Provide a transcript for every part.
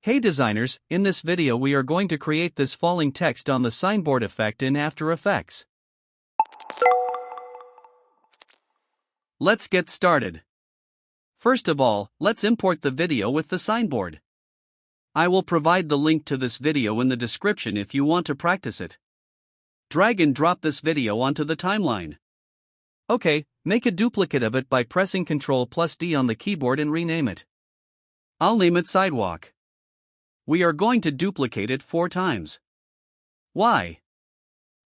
Hey designers, in this video we are going to create this falling text on the signboard effect in After Effects. Let's get started. First of all, let's import the video with the signboard. I will provide the link to this video in the description if you want to practice it. Drag and drop this video onto the timeline. Okay, make a duplicate of it by pressing Ctrl+D on the keyboard and rename it. I'll name it Sidewalk. We are going to duplicate it 4 times. Why?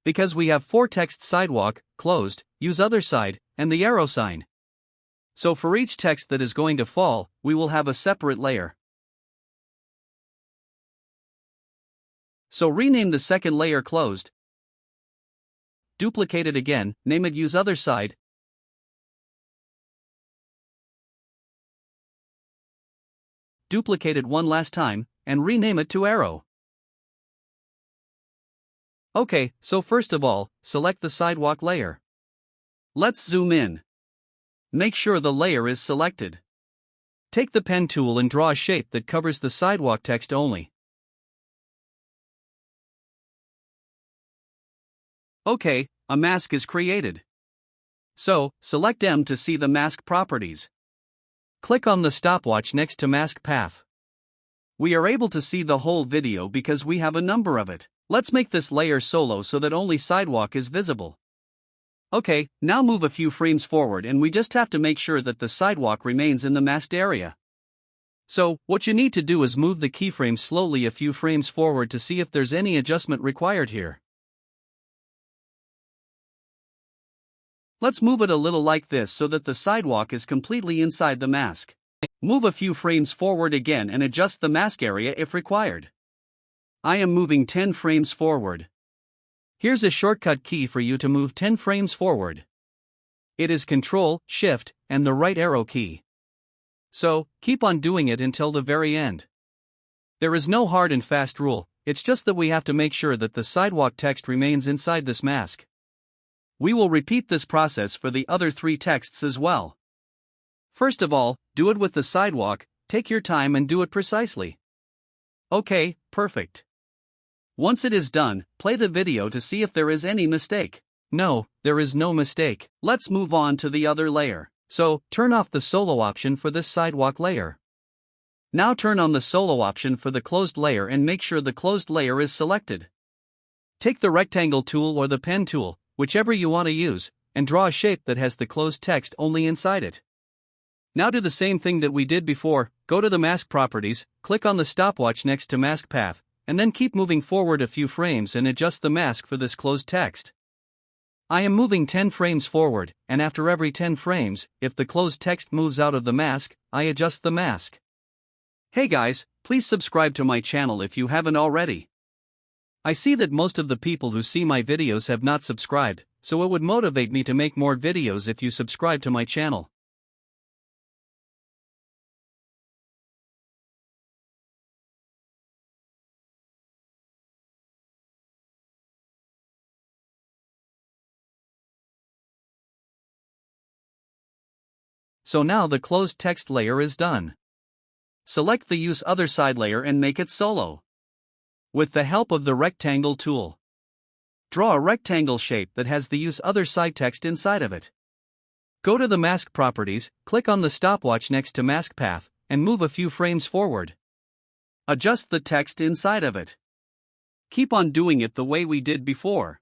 Because we have 4 texts: sidewalk, closed, use other side, and the arrow sign. So for each text that is going to fall, we will have a separate layer. So rename the second layer closed. Duplicate it again, name it use other side. Duplicate it one last time, and rename it to arrow. Okay, so first of all, select the sidewalk layer. Let's zoom in. Make sure the layer is selected. Take the pen tool and draw a shape that covers the sidewalk text only. Okay, a mask is created. So, select M to see the mask properties. Click on the stopwatch next to mask path. We are able to see the whole video because we have a number of it. Let's make this layer solo so that only sidewalk is visible. Okay, now move a few frames forward and we just have to make sure that the sidewalk remains in the masked area. So, what you need to do is move the keyframe slowly a few frames forward to see if there's any adjustment required here. Let's move it a little like this so that the sidewalk is completely inside the mask. Move a few frames forward again and adjust the mask area if required. I am moving 10 frames forward. Here's a shortcut key for you to move 10 frames forward. It is Ctrl, Shift, and the right arrow key. So, keep on doing it until the very end. There is no hard and fast rule, it's just that we have to make sure that the sidewalk text remains inside this mask. We will repeat this process for the other 3 texts as well. First of all, do it with the sidewalk, take your time and do it precisely. Okay, perfect. Once it is done, play the video to see if there is any mistake. No, there is no mistake. Let's move on to the other layer. So, turn off the solo option for this sidewalk layer. Now turn on the solo option for the closed layer and make sure the closed layer is selected. Take the rectangle tool or the pen tool, whichever you want to use, and draw a shape that has the closed text only inside it. Now do the same thing that we did before, go to the mask properties, click on the stopwatch next to mask path, and then keep moving forward a few frames and adjust the mask for this closed text. I am moving 10 frames forward, and after every 10 frames, if the closed text moves out of the mask, I adjust the mask. Hey guys, please subscribe to my channel if you haven't already. I see that most of the people who see my videos have not subscribed, so it would motivate me to make more videos if you subscribe to my channel. So now the closed text layer is done. Select the Use Other Side layer and make it solo. With the help of the rectangle tool, draw a rectangle shape that has the Use Other Side text inside of it. Go to the mask properties, click on the stopwatch next to mask path, and move a few frames forward. Adjust the text inside of it. Keep on doing it the way we did before.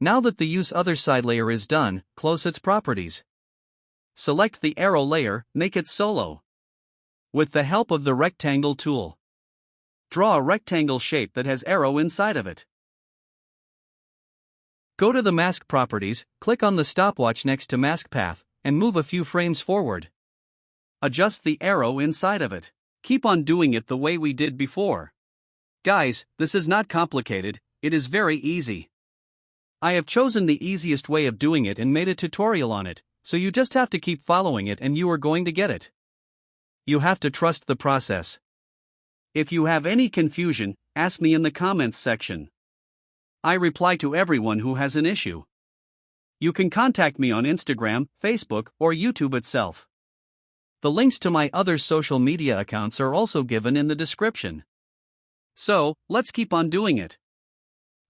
Now that the Use Other Side layer is done, close its properties. select the arrow layer, make it solo. With the help of the rectangle tool, draw a rectangle shape that has arrow inside of it. Go to the mask properties, click on the stopwatch next to mask path, and move a few frames forward. Adjust the arrow inside of it. Keep on doing it the way we did before. Guys, this is not complicated, it is very easy. I have chosen the easiest way of doing it and made a tutorial on it, so you just have to keep following it and you are going to get it. You have to trust the process. If you have any confusion, ask me in the comments section. I reply to everyone who has an issue. You can contact me on Instagram, Facebook, or YouTube itself. The links to my other social media accounts are also given in the description. So, let's keep on doing it.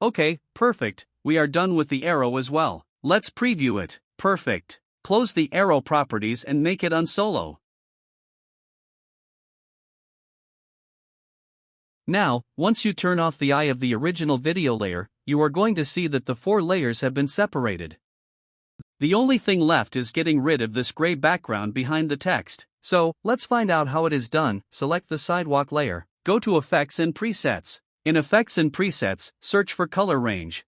Okay, perfect, we are done with the arrow as well. Let's preview it. Perfect. Close the arrow properties and make it unsolo. Now, once you turn off the eye of the original video layer, you are going to see that the 4 layers have been separated. The only thing left is getting rid of this gray background behind the text. So, let's find out how it is done. Select the sidewalk layer, go to Effects and Presets. In Effects and Presets, search for Color Range.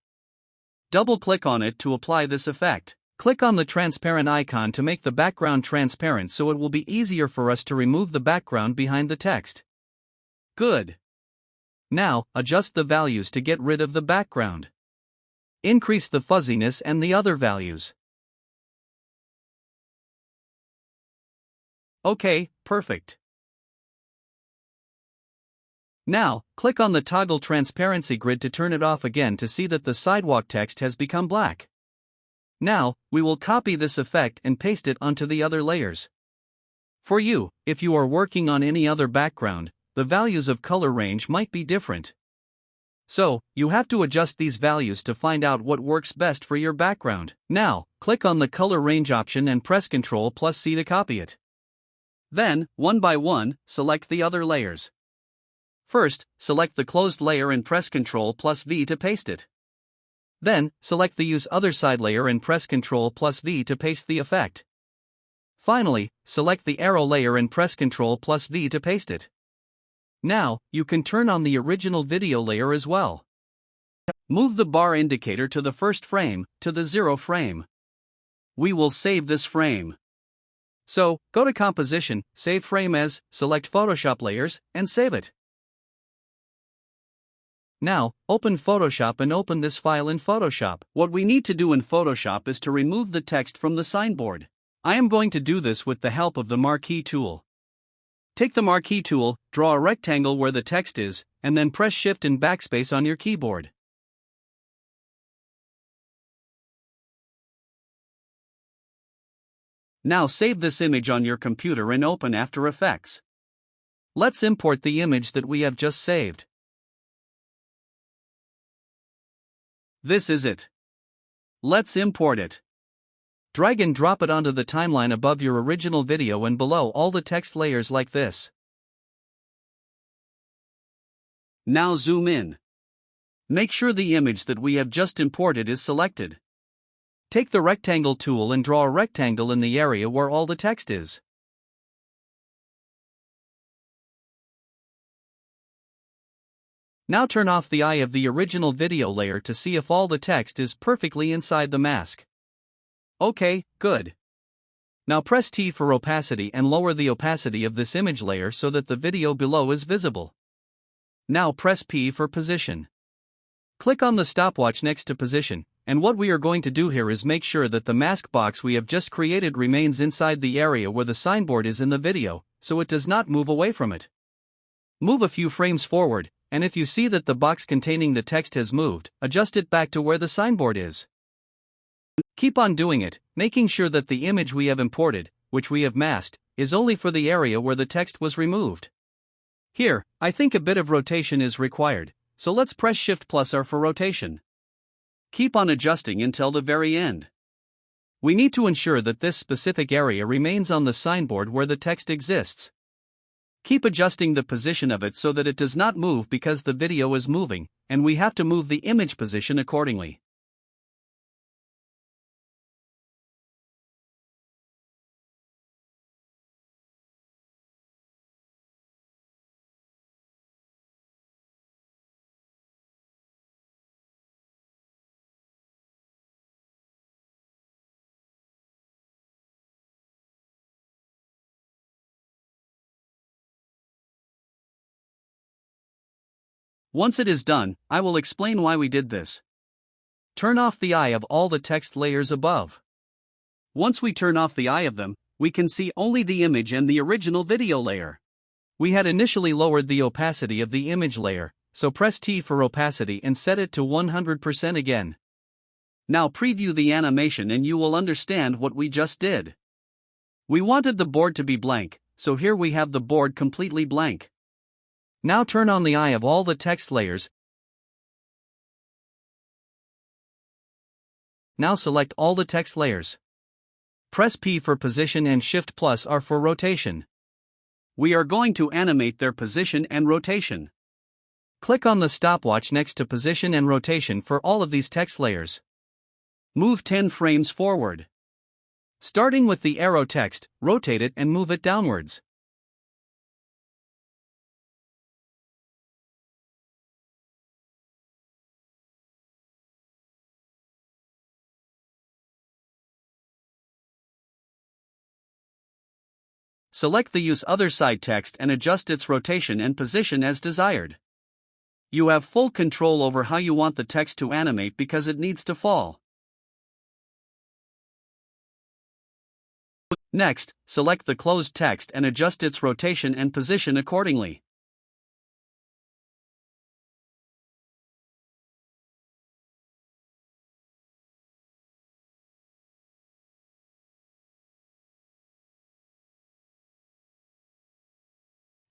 Double-click on it to apply this effect. Click on the transparent icon to make the background transparent so it will be easier for us to remove the background behind the text. Good. Now, adjust the values to get rid of the background. Increase the fuzziness and the other values. Okay, perfect. Now, click on the toggle transparency grid to turn it off again to see that the sidewalk text has become black. Now, we will copy this effect and paste it onto the other layers. For you, if you are working on any other background, the values of color range might be different. So, you have to adjust these values to find out what works best for your background. Now, click on the color range option and press Ctrl+C to copy it. Then, one by one, select the other layers. First, select the closed layer and press Ctrl+V to paste it. Then, select the Use Other Side layer and press Ctrl+V to paste the effect. Finally, select the arrow layer and press Ctrl+V to paste it. Now, you can turn on the original video layer as well. Move the bar indicator to the first frame, to the 0 frame. We will save this frame. So, go to Composition, Save Frame As, select Photoshop Layers, and save it. Now, open Photoshop and open this file in Photoshop. What we need to do in Photoshop is to remove the text from the signboard. I am going to do this with the help of the Marquee tool. Take the Marquee tool, draw a rectangle where the text is, and then press Shift and Backspace on your keyboard. Now save this image on your computer and open After Effects. Let's import the image that we have just saved. This is it. Let's import it. Drag and drop it onto the timeline above your original video and below all the text layers like this. Now zoom in. Make sure the image that we have just imported is selected. Take the rectangle tool and draw a rectangle in the area where all the text is. Now turn off the eye of the original video layer to see if all the text is perfectly inside the mask. Okay, good. Now press T for opacity and lower the opacity of this image layer so that the video below is visible. Now press P for position. Click on the stopwatch next to position, and what we are going to do here is make sure that the mask box we have just created remains inside the area where the signboard is in the video, so it does not move away from it. Move a few frames forward, and if you see that the box containing the text has moved, adjust it back to where the signboard is. Keep on doing it, making sure that the image we have imported, which we have masked, is only for the area where the text was removed. Here, I think a bit of rotation is required, so let's press Shift+R for rotation. Keep on adjusting until the very end. We need to ensure that this specific area remains on the signboard where the text exists. Keep adjusting the position of it so that it does not move because the video is moving, and we have to move the image position accordingly. Once it is done, I will explain why we did this. Turn off the eye of all the text layers above. Once we turn off the eye of them, we can see only the image and the original video layer. We had initially lowered the opacity of the image layer, so press T for opacity and set it to 100% again. Now preview the animation and you will understand what we just did. We wanted the board to be blank, so here we have the board completely blank. Now turn on the eye of all the text layers. Now select all the text layers. Press P for position and Shift plus R for rotation. We are going to animate their position and rotation. Click on the stopwatch next to position and rotation for all of these text layers. Move 10 frames forward. Starting with the arrow text, rotate it and move it downwards. Select the Use Other Side text and adjust its rotation and position as desired. You have full control over how you want the text to animate because it needs to fall. Next, select the closed text and adjust its rotation and position accordingly.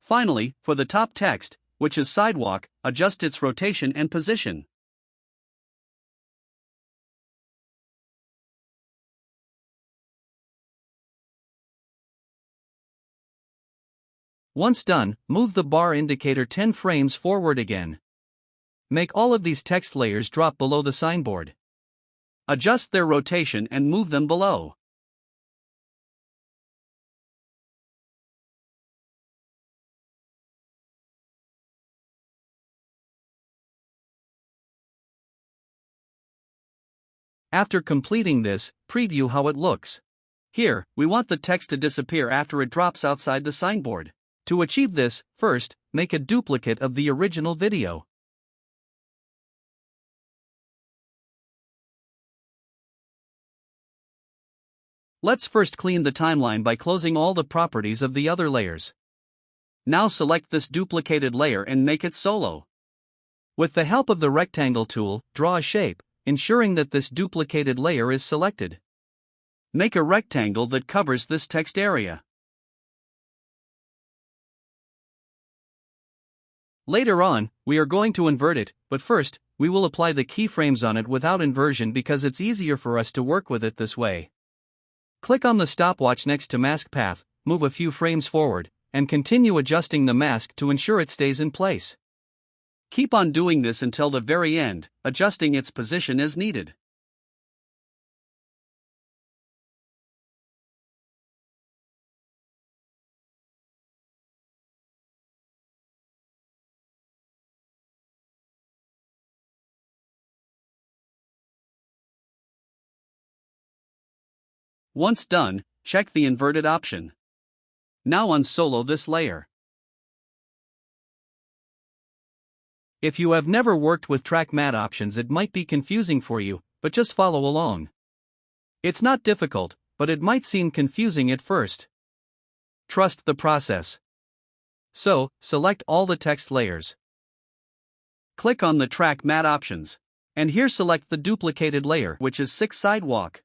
Finally, for the top text, which is sidewalk, adjust its rotation and position. Once done, move the bar indicator 10 frames forward again. Make all of these text layers drop below the signboard. Adjust their rotation and move them below. After completing this, preview how it looks. Here, we want the text to disappear after it drops outside the signboard. To achieve this, first, make a duplicate of the original video. Let's first clean the timeline by closing all the properties of the other layers. Now select this duplicated layer and make it solo. With the help of the rectangle tool, draw a shape, ensuring that this duplicated layer is selected. Make a rectangle that covers this text area. Later on, we are going to invert it, but first, we will apply the keyframes on it without inversion because it's easier for us to work with it this way. Click on the stopwatch next to mask path, move a few frames forward, and continue adjusting the mask to ensure it stays in place. Keep on doing this until the very end, adjusting its position as needed. Once done, check the inverted option. Now unsolo this layer. If you have never worked with track matte options, it might be confusing for you, but just follow along. It's not difficult, but it might seem confusing at first. Trust the process. So, select all the text layers. Click on the track matte options. And here select the duplicated layer, which is 6 sidewalk.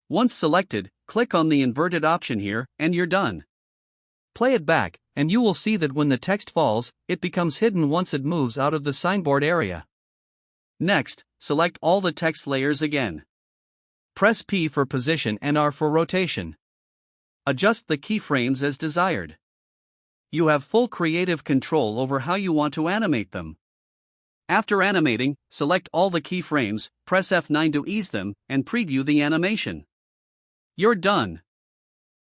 Once selected, click on the inverted option here, and you're done. Play it back, and you will see that when the text falls, it becomes hidden once it moves out of the signboard area. Next, select all the text layers again. Press P for position and R for rotation. Adjust the keyframes as desired. You have full creative control over how you want to animate them. After animating, select all the keyframes, press F9 to ease them, and preview the animation. You're done.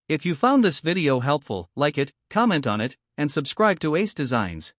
If you found this video helpful, like it, comment on it, and subscribe to Ace Designs.